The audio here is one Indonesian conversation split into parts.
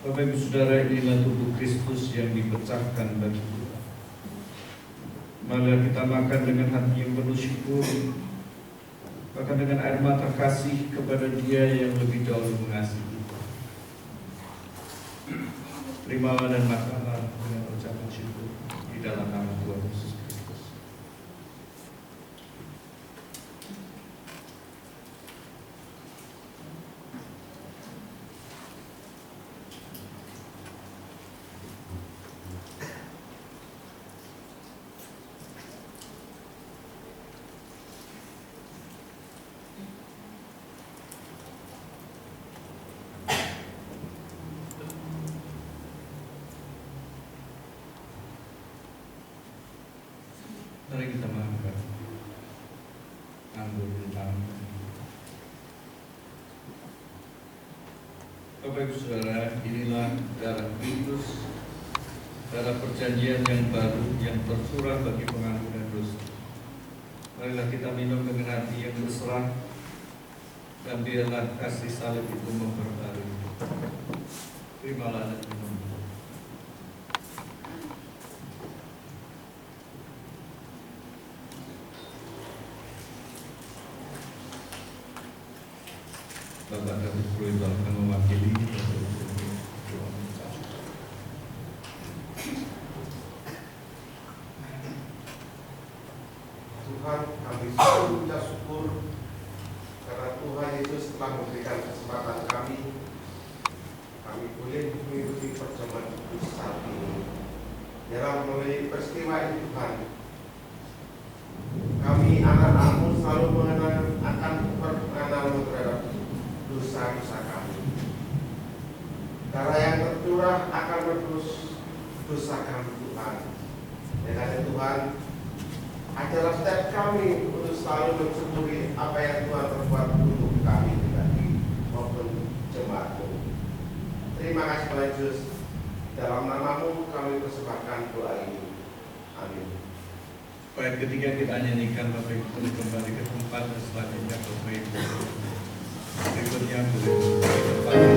Bapak Ibu Saudara, inilah tubuh Kristus yang dipecahkan bagi kita. Marilah kita makan dengan hati yang penuh syukur, bahkan dengan air mata kasih kepada Dia yang lebih jauh mengasihi kita. Terimalah dan makanlah dengan ucapan syukur di dalam nama Tuhan Yesus Kristus. Mari kita makan anggur tentang Bapak Ibu Saudara, inilah darah Kristus, darah perjanjian yang baru yang tercurah bagi pengampunan dosa. Marilah kita minum dengan hati yang berserah, dan biarlah kasih salib itu memperbarui. Terimalah dan minum. Bapak dan Ibu yang akan mewakili Tuhan, kami sungguh syukur karena Tuhan Yesus telah memberikan kesempatan kami boleh mengikuti perjamuan kudus saat ini. Dalam melalui peristiwa ini Tuhan, kami anak-anakmu selalu akan berpengenalan terhadap dosa-dosa kami. Darah yang tercurah akan menebus dosa kami Tuhan. Dengan Tuhan, ajarlah setiap kami untuk selalu mensyukuri apa yang Tuhan perbuat untuk kami pribadi maupun jemaat-Mu. Terima kasih Tuhan Yesus. Dalam nama-Mu kami persembahkan doa ini. Amin. Ayat ketiga kita nyanyikan, Bapak Ibu kembali ke tempat dan selanjutnya Bapak Ibu berikutnya Amin.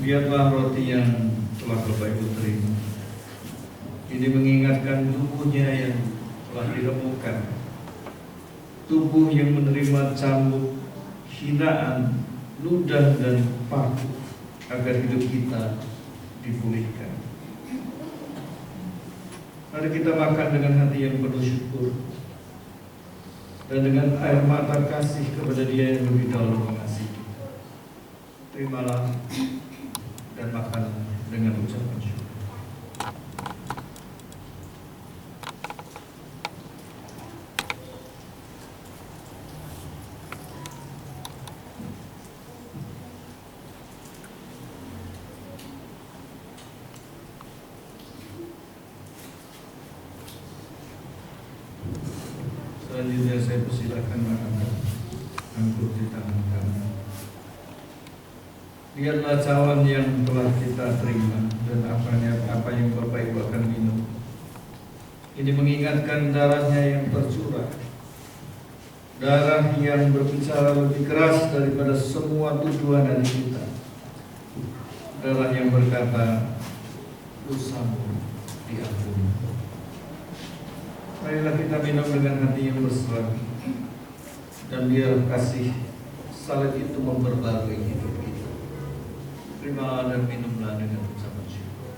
Lihatlah roti yang telah Bapak Ibu terima. Ini mengingatkan tubuhnya yang telah diremukkan, tubuh yang menerima cambuk, hinaan, ludah dan paku, agar hidup kita dipulihkan. Mari kita makan dengan hati yang penuh syukur dan dengan air mata kasih kepada Dia yang lebih dahulu mengasihi kita. Terimalah dan makan dengan ucapan syukur. Selanjutnya saya persilakan mengangkat anggur di tangan kanan. Lihatlah cawan yang telah kita terima dan apa yang Bapak Ibu akan minum. Ini mengingatkan darahnya yang tercurah, darah yang berbicara lebih keras daripada semua tuduhan dari kita, darah yang berkata, dosamu diampuni. Marilah kita minum dengan hati yang berserah, dan biar kasih salib itu memperbarui hidup kita. Terimalah dan minumlah dengan ucapan syukur.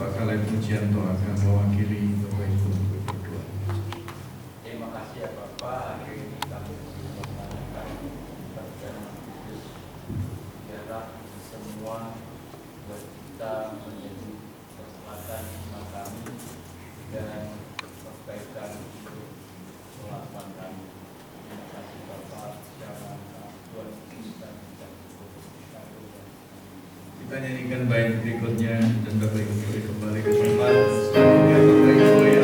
Bakalan pujian doa akan mewakili Bapak Ibu untuk berdoa. Terima kasih ya Bapak, hari ini kami melaksanakan perjalanan Kudus. Biarlah semua buat kita menjadi keselatan iman kami dan perbaikan hidup kelakuan kami. Terima kasih Bapak, secara Tuhan Yesus dan kita. Kita nyanyikan bait berikutnya dan Bapak Ibu boleh kembali ke tempat. Selanjutnya Bapak Ibu yang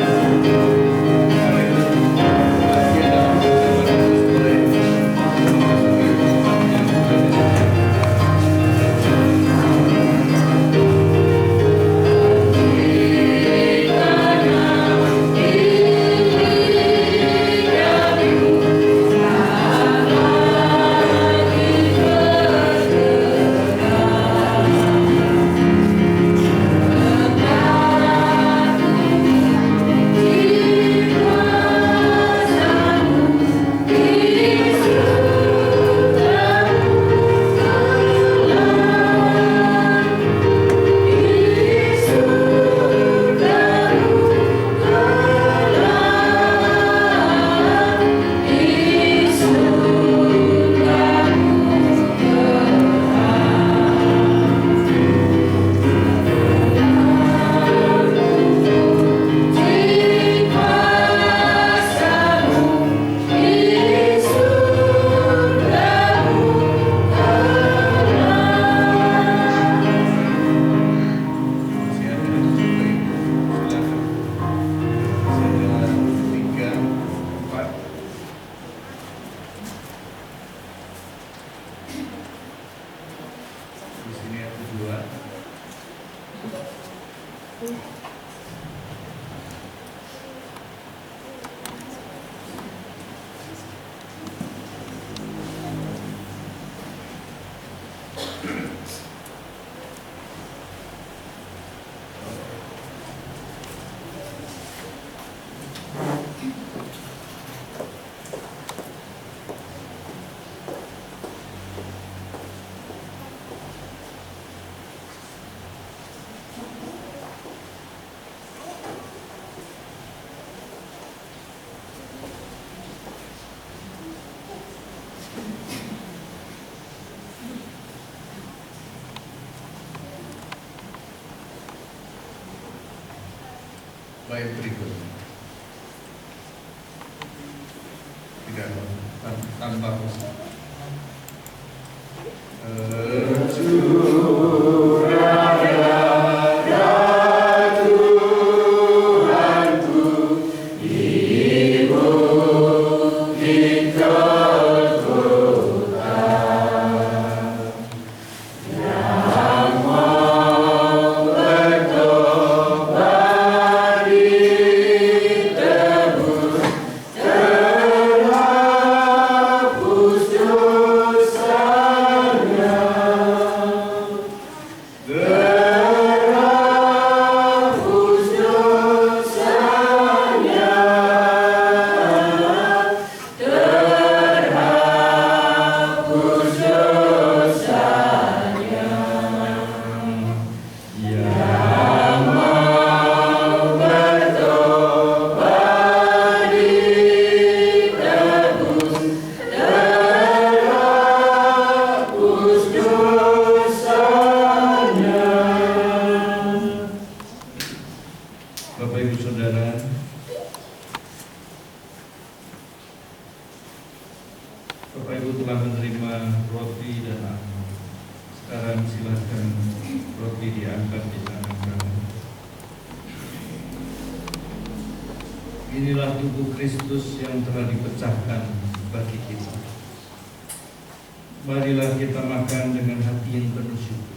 bait berikutnya. Tidak tanpa usaha. Yang mau bertobat Bapak Ibu Saudara, Bapak Ibu telah menerima roti dan anggur. Sekarang silakan roti diangkat di tangan kanan. Inilah tubuh Kristus yang telah dipecahkan bagi kita. Marilah kita makan dengan hati yang penuh syukur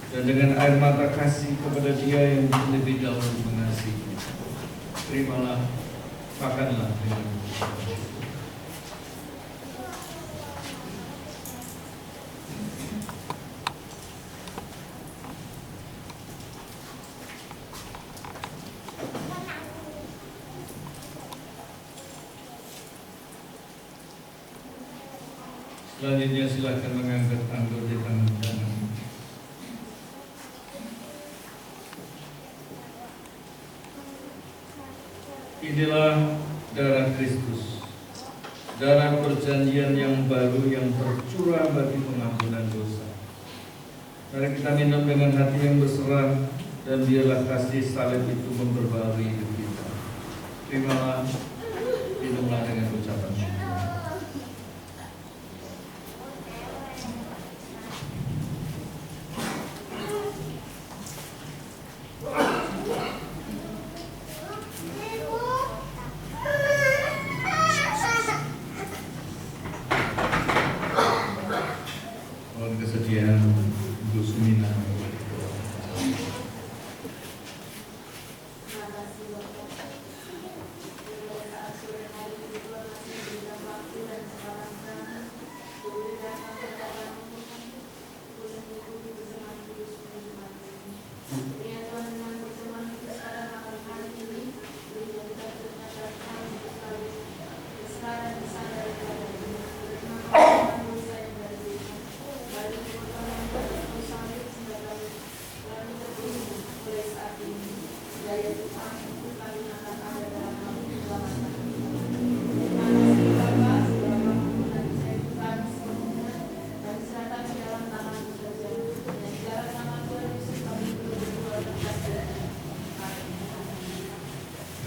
dan dengan air mata kasih kepada Dia yang lebih dahulu mengasihi. Terimalah, makanlah dengan syukur. Selanjutnya silakan mengangkat anggur di tangan kanan. Inilah darah Kristus, darah perjanjian yang baru yang tercurah bagi pengampunan dosa. Mari kita minum dengan hati yang berserah, dan biarlah kasih salib itu memperbarui hidup kita. Terimalah, minumlah dengan ucapan syukur. Kesediaan Bu Sumina.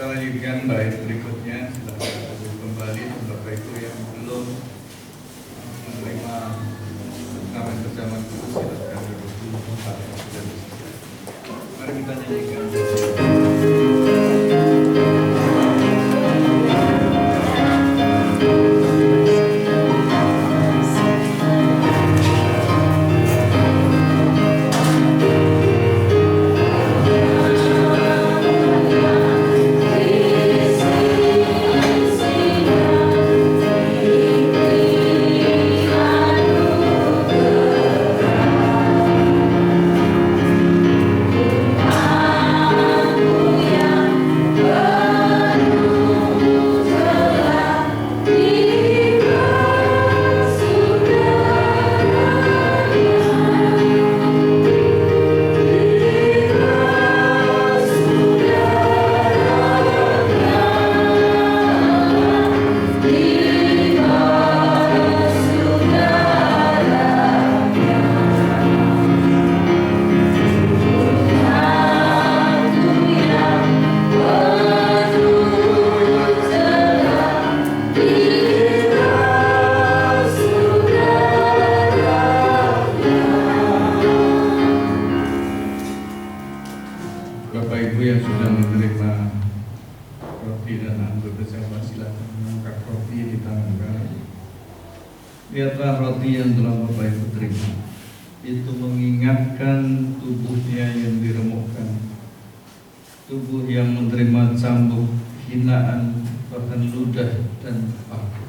Kita lanjutkan bait berikutnya. Silakan kembali Bapak Ibu yang belum menerima kawin perjamuan kudus, silakan duduk dulu. Mari kita nyanyikan. Bapak Ibu yang sudah menerima roti dan anggur bersama, silakan mengangkat roti di tangan kanan. Lihatlah roti yang telah Bapak Ibu terima, itu mengingatkan tubuhnya yang diremukkan, tubuh yang menerima cambuk, hinaan, bahkan ludah dan paku,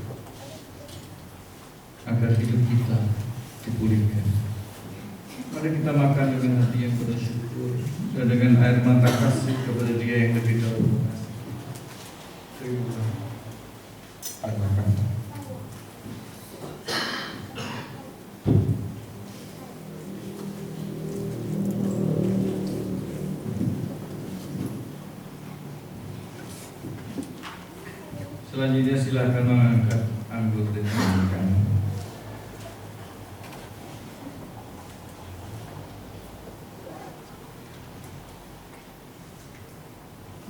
agar hidup kita dipulihkan. Mari kita makan dengan hati yang penuh syukur dan dengan air mata kasih kepada Dia yang lebih dahulu mengasihi. Terimalah, makan. Selanjutnya silakan mengangkat anggur di tangan kanan.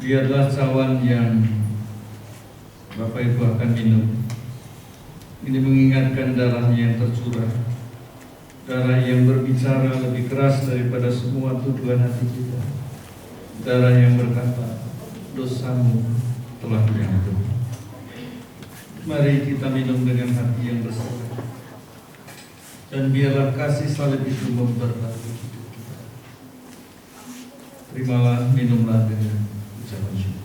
Biarlah cawan yang Bapak Ibu akan minum ini mengingatkan darahnya yang tercurah, darah yang berbicara lebih keras daripada semua tuduhan hati kita, darah yang berkata, dosamu telah diampuni. Mari kita minum dengan hati yang berserah, dan biarlah kasih salib itu memberkati hidup kita. Terimalah, minumlah dengan ucapan syukur.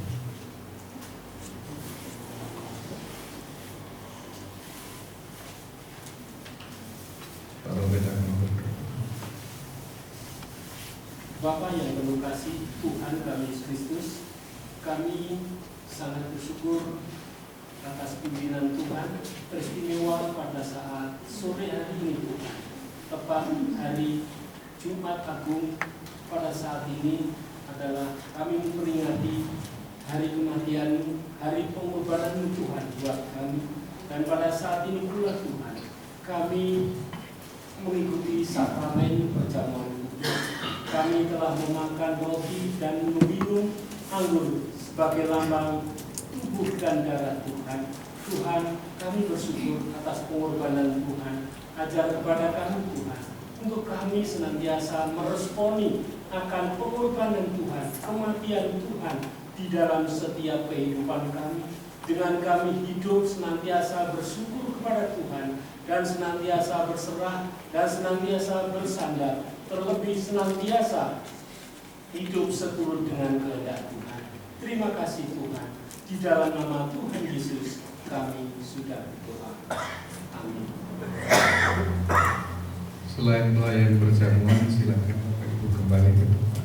Bapa yang penuh kasih, Tuhan kami Yesus Kristus, kami sangat bersyukur atas pimpinan Tuhan teristimewa pada saat sore hari ini Tuhan, tepat hari Jumat Agung. Pada saat ini adalah kami memperingati hari kematian, hari pengorbanan Tuhan buat kami. Dan pada saat ini pula Tuhan, kami mengikuti sakramen perjamuan kudus. Kami telah memakan roti dan meminum anggur sebagai lambang tubuh dan darah Tuhan. Tuhan, kami bersyukur atas pengorbanan Tuhan. Ajar kepada kami Tuhan, untuk kami senantiasa meresponi akan pengorbanan Tuhan, kematian Tuhan di dalam setiap kehidupan kami. Dengan kami hidup senantiasa bersyukur kepada Tuhan, dan senantiasa berserah, dan senantiasa bersandar, terlebih senantiasa hidup seturut dengan kehendak Tuhan. Terima kasih Tuhan. Di dalam nama Tuhan Yesus kami sudah berdoa. Amin. Selain pelayan perjamuan, silakan Bapak Ibu kembali ke tempat.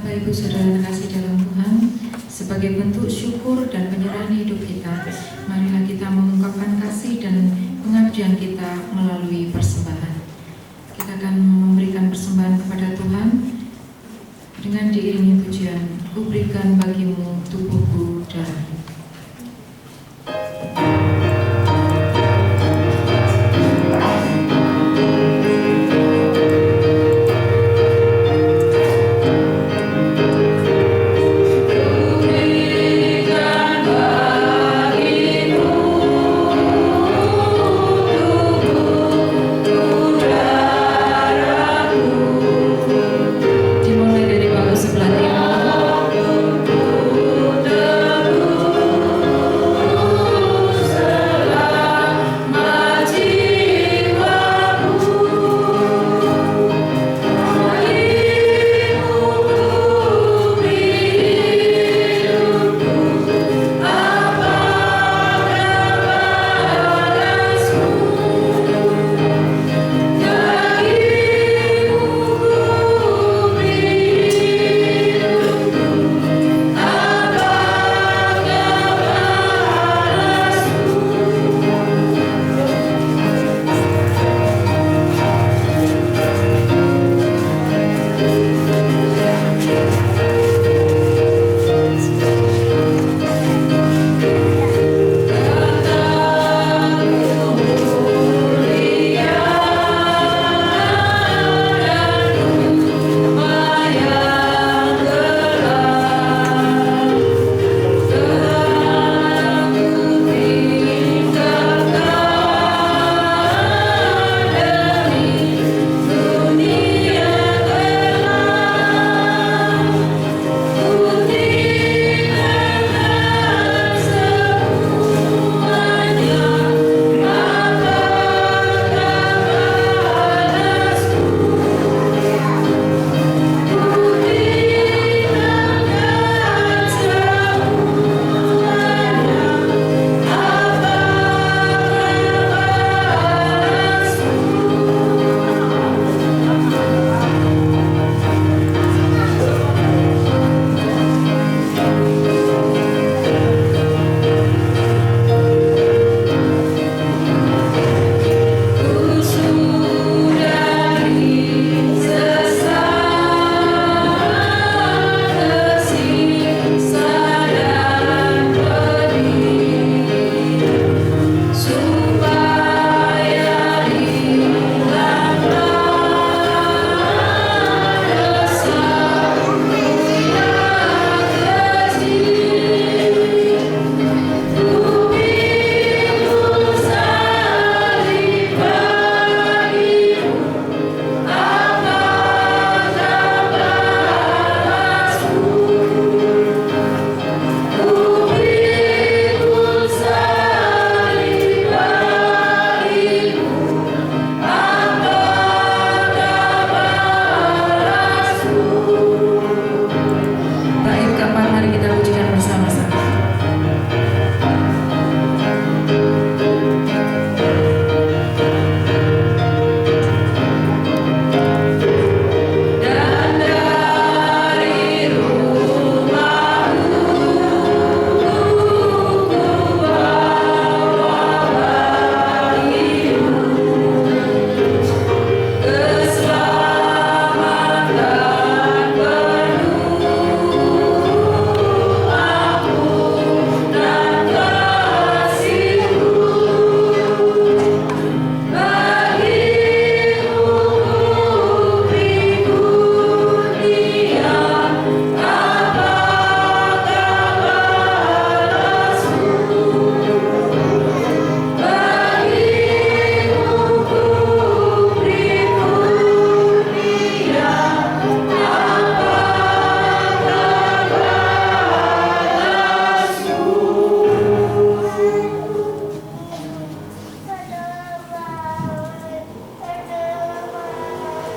Bapak Ibu Saudara terkasih dalam Tuhan, sebagai bentuk syukur dan penyerahan hidup kita, marilah kita mengungkapkan kasih dan pengabdian kita melalui persembahan. Kita akan memberikan persembahan kepada Tuhan dengan diiringi pujian, "Ku berikan bagimu tubuhku darahku." Dimulai dari bawah sebelah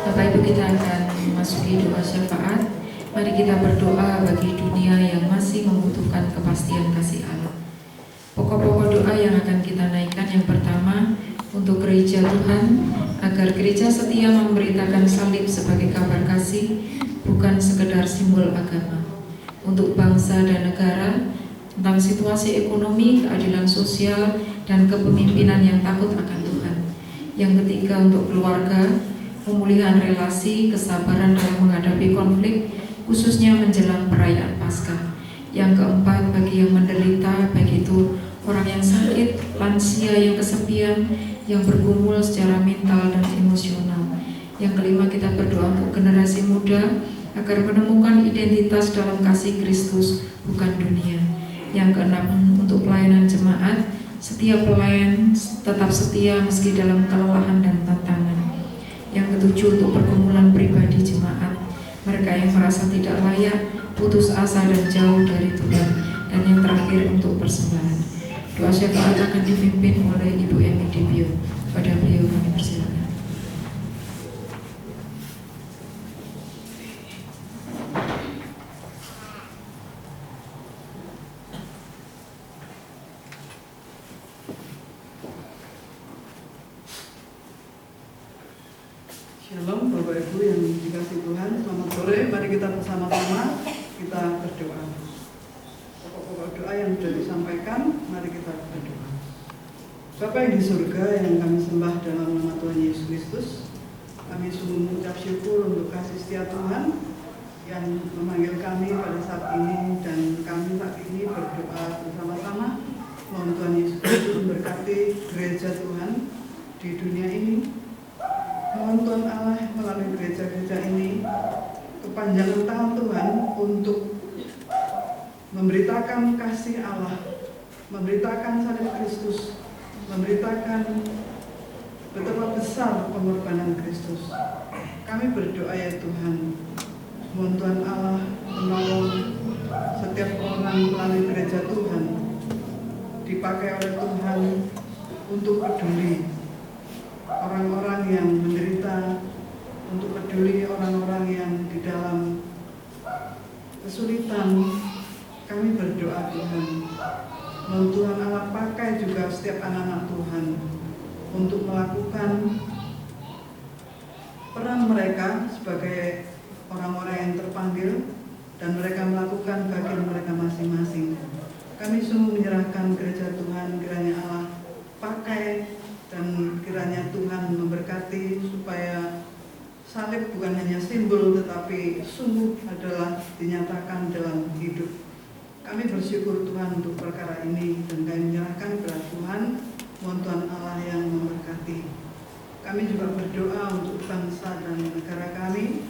Bapak Ibu, kita akan memasuki doa syafaat. Mari kita berdoa bagi dunia yang masih membutuhkan kepastian kasih Allah. Pokok-pokok doa yang akan kita naikkan, yang pertama untuk gereja gereja Tuhan, agar gereja setia memberitakan salib sebagai kabar kasih, bukan sekedar simbol agama. Untuk bangsa dan negara, tentang situasi ekonomi, keadilan sosial, dan kepemimpinan yang takut akan Tuhan. Yang ketiga, untuk keluarga, pemulihan relasi, kesabaran dalam menghadapi konflik, khususnya menjelang perayaan Paskah. Yang keempat, bagi yang menderita, baik itu orang yang sakit, lansia yang kesepian, yang bergumul secara mental dan emosional. Yang kelima, kita berdoa untuk generasi muda agar menemukan identitas dalam kasih Kristus, bukan dunia. Yang keenam, untuk pelayanan jemaat, setiap pelayan tetap setia meski dalam kelelahan dan tantangan. Yang ketujuh, untuk pergumulan pribadi jemaat, mereka yang merasa tidak layak, putus asa dan jauh dari Tuhan. Dan yang terakhir, untuk persembahan. Doa syafaat akan dipimpin oleh Ibu Emi Dibio. Pada beliau kami persilakan. Shalom Bapak Ibu yang dikasihi Tuhan, selamat sore. Mari kita bersama-sama kita berdoa. Pokok-pokok doa yang sudah disampaikan, mari kita berdoa. Bapa yang di surga yang kami sembah dalam nama Tuhan Yesus Kristus, kami sungguh mengucap syukur untuk kasih setia Tuhan yang memanggil kami pada saat ini, dan kami saat ini berdoa bersama-sama. Mohon Tuhan Yesus Kristus memberkati gereja Tuhan di dunia ini. Mohon Tuhan Allah melalui gereja-gereja ini kepanjangan tangan Tuhan untuk memberitakan kasih Allah, memberitakan salib Kristus, memberitakan betapa besar pengorbanan Kristus. Kami berdoa ya Tuhan, mohon Tuhan Allah menolong setiap orang melalui gereja Tuhan, dipakai oleh Tuhan untuk peduli orang-orang yang menderita, untuk peduli orang-orang yang di dalam kesulitan. Kami berdoa Tuhan, mohon Tuhan Allah pakai juga setiap anak-anak Tuhan untuk melakukan peran mereka sebagai orang-orang yang terpanggil, dan mereka melakukan bagian mereka masing-masing. Kami sungguh menyerahkan gereja Tuhan, kiranya Allah pakai, dan kiranya Tuhan memberkati supaya salib bukan hanya simbol tetapi sungguh adalah dinyatakan dalam hidup. Kami bersyukur Tuhan untuk perkara ini, dan kami menyerahkan kepada Tuhan. Mohon Tuhan Allah yang memberkati. Kami juga berdoa untuk bangsa dan negara kami.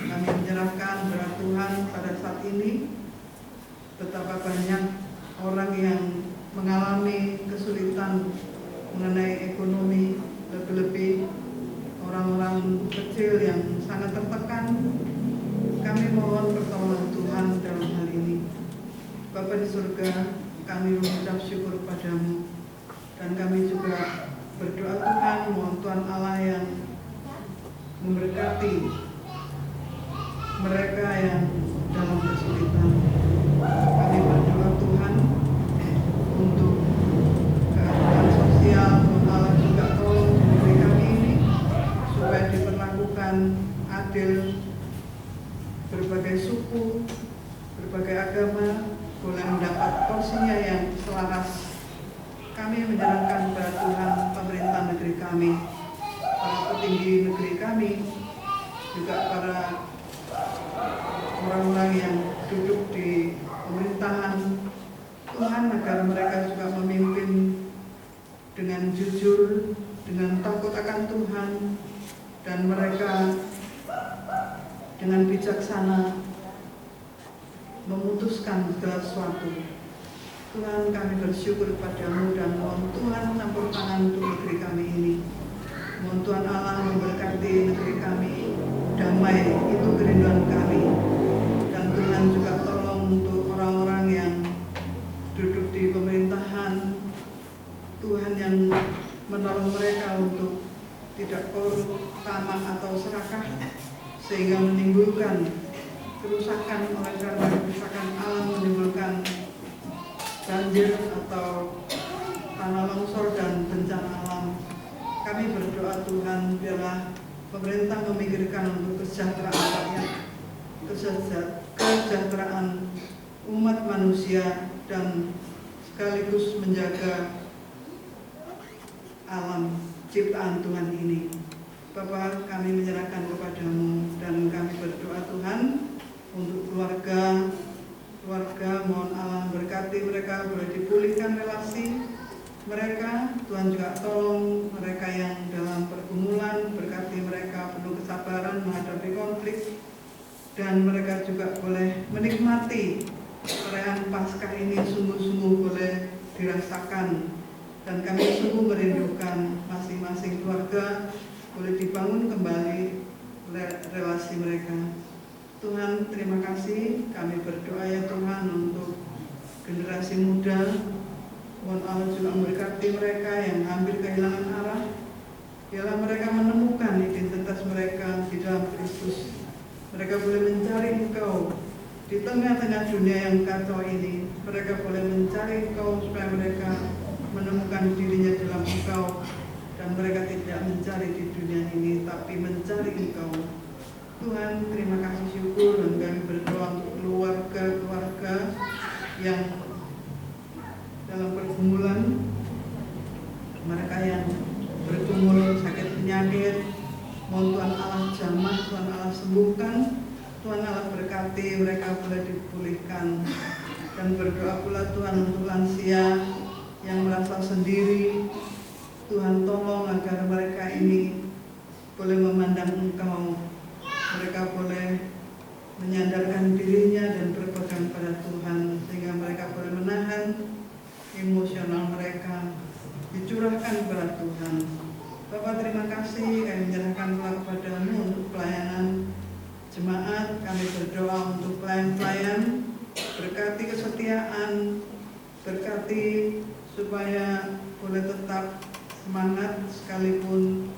Kami menyerahkan kepada Tuhan pada saat ini. Betapa banyak orang yang mengalami kesulitan mengenai ekonomi, lebih-lebih orang-orang kecil yang sangat tertekan. Kami mohon pertolongan Tuhan dalam hal ini. Bapa di surga, kami mengucap syukur padamu, dan kami juga berdoa Tuhan, mohon Tuhan Allah yang memberkati mereka yang dalam kesulitan. Kami berdoa Tuhan untuk keadilan sosial. Tuhan Allah juga tolong di negeri kami ini supaya diperlakukan adil, berbagai suku, berbagai agama boleh mendapat porsinya yang selaras. Kami menyerahkan kepada Tuhan pemerintah negeri kami, para petinggi negeri kami, juga para orang-orang yang duduk di pemerintahan. Tuhan, agar mereka juga memimpin dengan jujur, dengan takut akan Tuhan, dan mereka dengan bijaksana memutuskan segala sesuatu. Tuhan, kami bersyukur padamu, dan mohon Tuhan campur tangan untuk negeri kami ini. Mohon Tuhan Allah memberkati negeri kami, damai itu kerinduan kami. Dan Tuhan juga tolong untuk orang-orang yang duduk di pemerintahan, Tuhan yang menolong mereka untuk tidak korup, tamak atau serakah, sehingga menimbulkan kerusakan. Oleh karena kerusakan alam menimbulkan banjir atau tanah longsor dan bencana alam. Kami berdoa Tuhan, biarlah pemerintah memikirkan untuk kesejahteraan rakyat, kesejahteraan umat manusia, dan sekaligus menjaga alam ciptaan Tuhan ini. Bapa, kami menyerahkan kepadamu dan kami berdoa Tuhan untuk keluarga, mohon Allah berkati mereka, boleh dipulihkan relasi mereka. Tuhan juga tolong mereka yang dalam pergumulan, berkati mereka penuh kesabaran menghadapi konflik, dan mereka juga boleh menikmati perayaan Paskah ini sungguh-sungguh boleh dirasakan. Dan kami sungguh merindukan masing-masing keluarga boleh dibangun kembali relasi mereka. Tuhan, terima kasih. Kami berdoa ya Tuhan untuk generasi muda. Mohon Allah juga memberkati mereka yang hampir kehilangan arah. Biarlah mereka menemukan identitas mereka di dalam Kristus. Mereka boleh mencari Engkau di tengah-tengah dunia yang kacau ini. Mereka boleh mencari Engkau supaya mereka menemukan dirinya dalam Engkau, dan mereka tidak mencari di dunia ini tapi mencari Engkau. Tuhan, terima kasih, syukur, dan kami berdoa untuk keluarga-keluarga yang dalam pergumulan, mereka yang bergumul sakit penyakit. Mohon Tuhan Allah jamah, Tuhan Allah sembuhkan, Tuhan Allah berkati mereka boleh dipulihkan. Dan berdoa pula Tuhan untuk lansia yang merasa sendiri. Tuhan tolong agar mereka ini boleh memandang Engkau, mereka boleh menyandarkan dirinya dan berpegang pada Tuhan, sehingga mereka boleh menahan emosional mereka, dicurahkan kepada Tuhan. Bapak, terima kasih, kami menyerahkan pula kepadamu untuk pelayanan jemaat. Kami berdoa untuk pelayan-pelayan, berkati kesetiaan, berkati supaya boleh tetap semangat sekalipun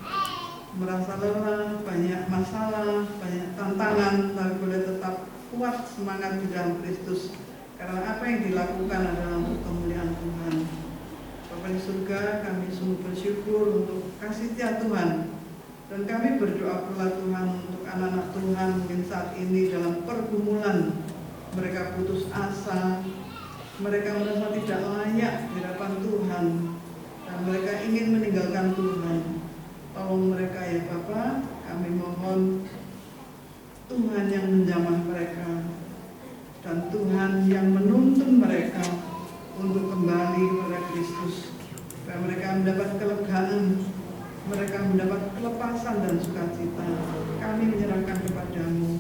merasa lelah, banyak masalah, banyak tantangan, tapi boleh tetap kuat semangat di dalam Kristus. Karena apa yang dilakukan adalah untuk kemuliaan Tuhan. Bapa di surga, kami sungguh bersyukur untuk kasih setia Tuhan. Dan kami berdoa pula Tuhan untuk anak-anak Tuhan mungkin saat ini dalam pergumulan. Mereka putus asa, mereka merasa tidak layak di hadapan Tuhan, dan mereka ingin meninggalkan Tuhan. Tolong mereka ya Bapa, kami mohon Tuhan yang menjamah mereka, dan Tuhan yang menuntun mereka untuk kembali kepada Kristus, supaya mereka mendapat kelegaan, mereka mendapat kelepasan dan sukacita. Kami menyerahkan kepadamu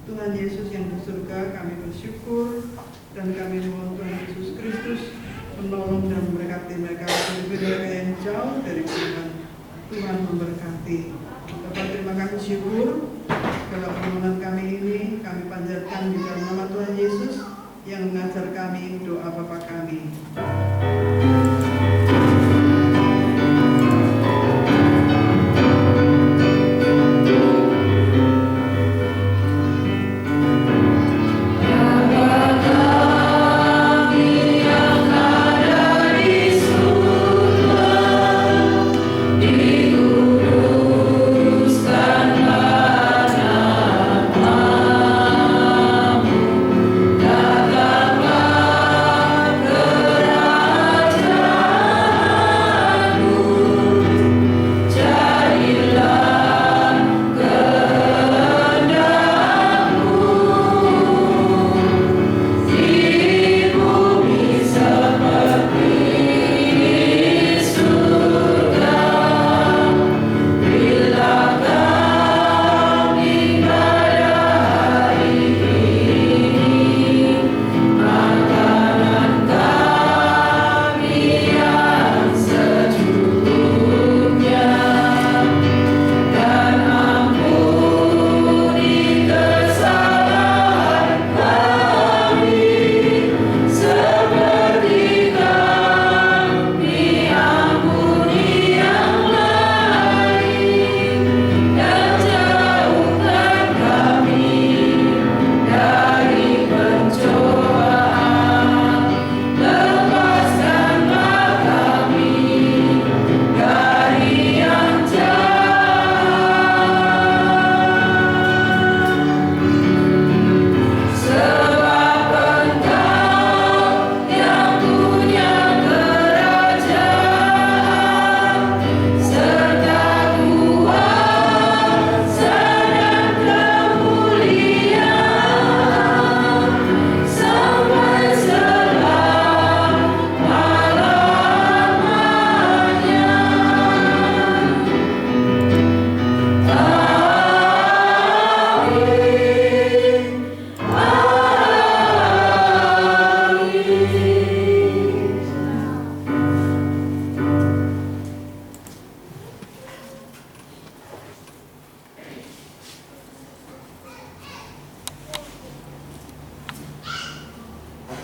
Tuhan Yesus yang di surga. Kami bersyukur dan kami mohon Tuhan Yesus Kristus menolong dan memberkati mereka, lebih mereka yang jauh dari Tuhan. Tuhan memberkati. Bapak, terima kasih, syukur segala permohonan kami ini kami panjatkan di dalam nama Tuhan Yesus yang mengajar kami doa Bapa kami. Datanglah kerajaan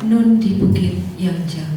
nun di bukit yang jauh.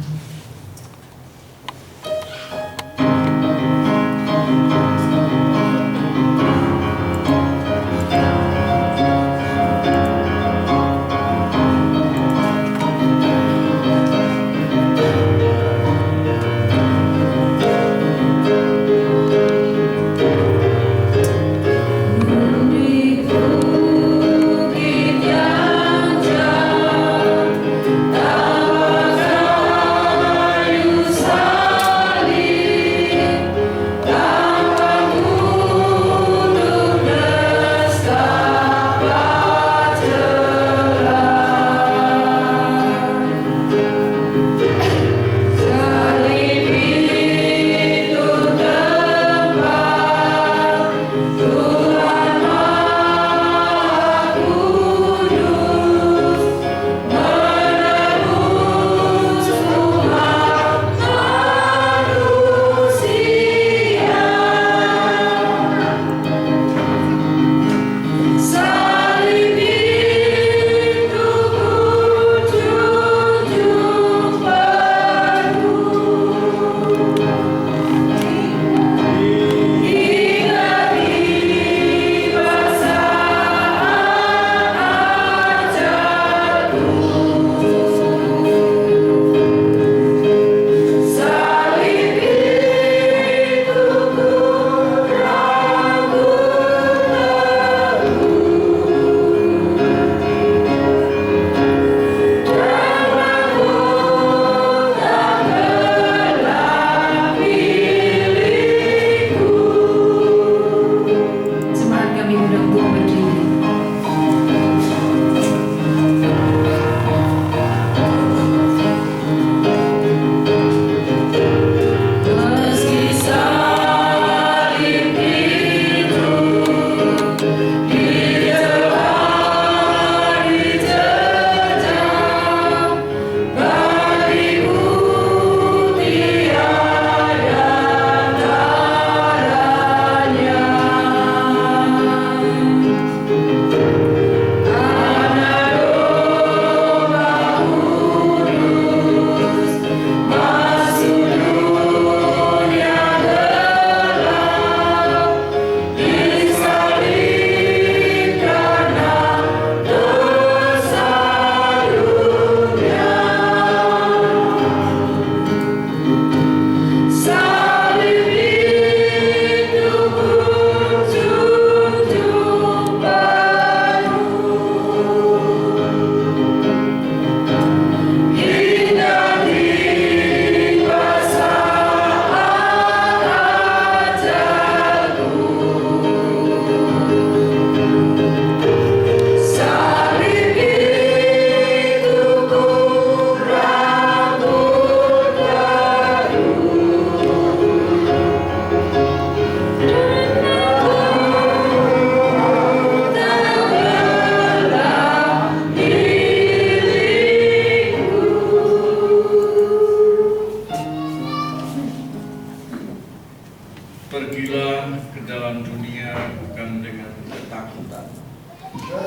Pergilah ke dalam dunia bukan dengan ketakutan,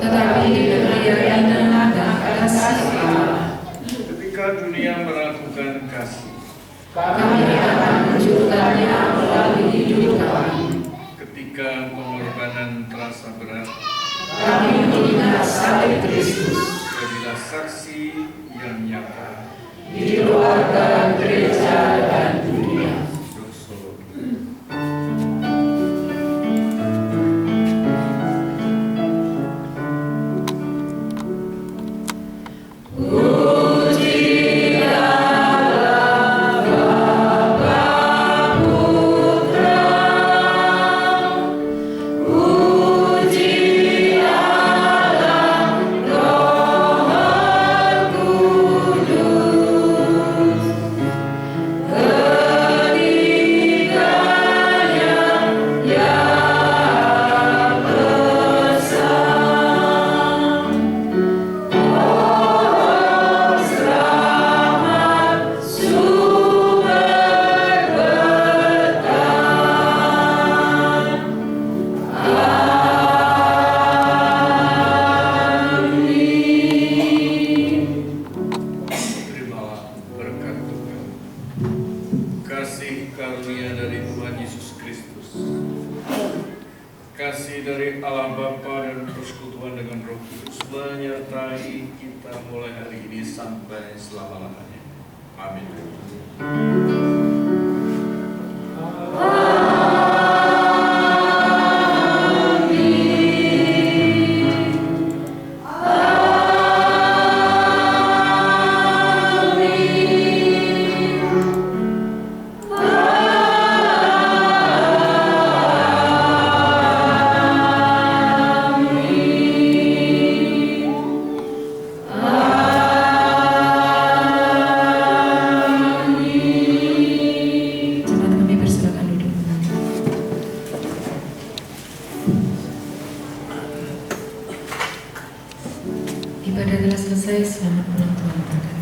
Tetapi dengan keyakinan dan kasih Allah, ketika dunia meragukan kasih, kami akan menunjukkannya melalui hidup kami. ketika pengorbanan terasa berat, Kami mengingat salib Kristus jadilah saksi yang nyata. di keluarga, gereja, dan dunia. Doksologi. Kudus kasih dari Allah Bapa dan persekutuan dengan Roh Kudus menyertai kita mulai hari ini sampai selama-lamanya. Amin. Ibadah telah selesai, selamat pulang Tuhan.